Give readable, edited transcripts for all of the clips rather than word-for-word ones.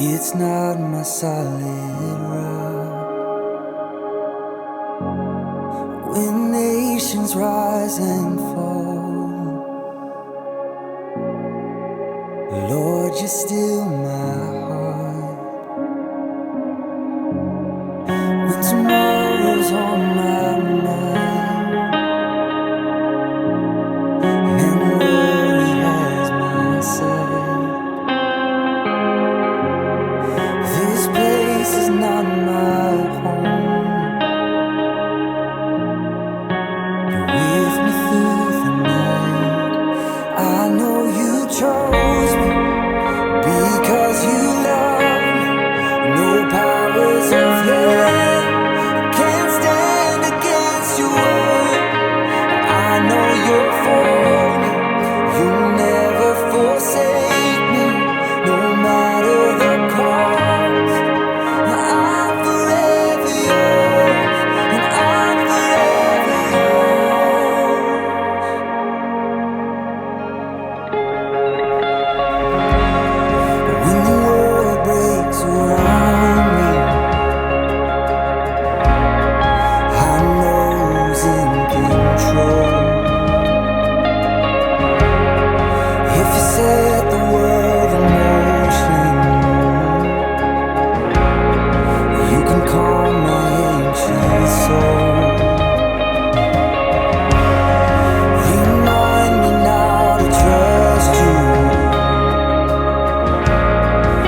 It's not my solid rock. When nations rise and fall, Lord, you're still my heart. When tomorrow's on my mind and worry has my sight, this place is not my home. You're with me through the night. I know you chose me because you love me. No powers of hell can't stand against your word. I know you're for me. You'll never forsake me, no matter the cost. I'm forever yours, and I'm forever yours. When the world breaks around me, I know who's in control. If you set the world in motion, you can calm my anxious soul. Remind me now to trust you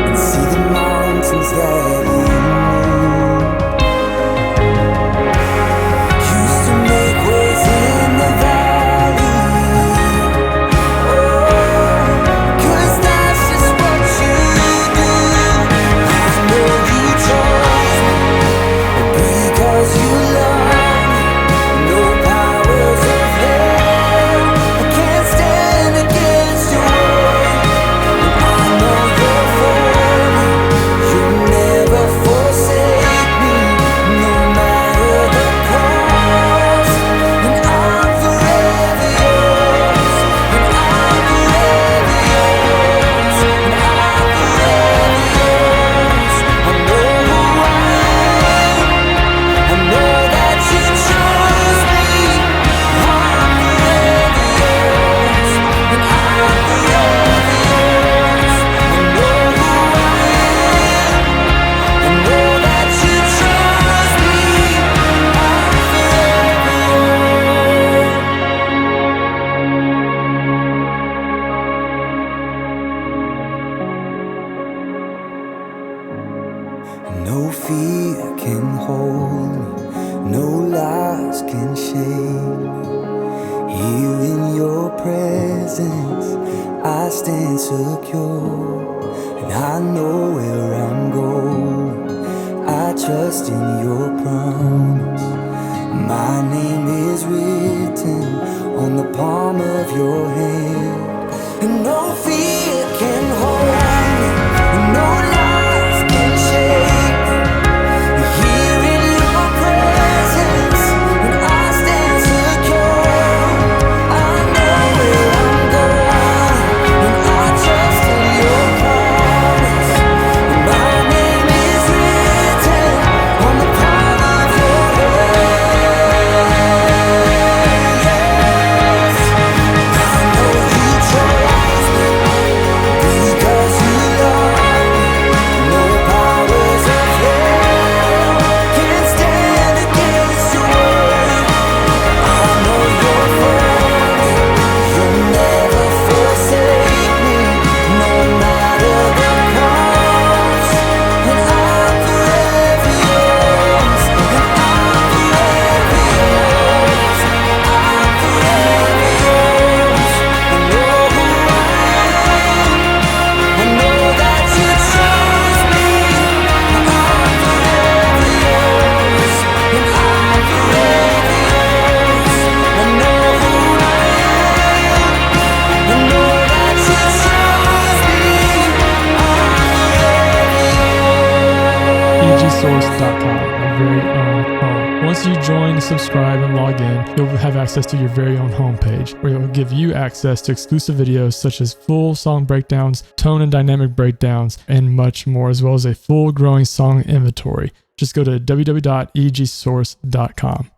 and see the mountains that you move. Used to make waves in the valley. Oh, 'cause that's just what you do. I know you chose me because you love me. No powers of hell can't stand against your word. I know you're for me. You'll never forsake me, no matter the cost. And I'm forever yours, and I'm forever yours, and I'm forever yours. I know who I am. I know that you chose me. I'm forever yours, and I'm forever yours. I know who I am. I know that you chose me. I'm forever yours. No fear can hold me, no lies can shake me. Here in your presence, I stand secure, and I know where I'm going. I trust in your promise. My name is written on the palm of your hand, and no fear can hold me, and no lies can shake me. Here in your presence, and I stand secure. I know where I'm going, and I trust in your promise. My name is written on the palm of your hand. Yes, I know you chose me. the.egsource.com, our very own home. Once you join, subscribe, and log in, you'll have access to your very own homepage, where it will give you access to exclusive videos such as full song breakdowns, tone and dynamic breakdowns, and much more, as well as a full growing song inventory. Just go to www.egsource.com.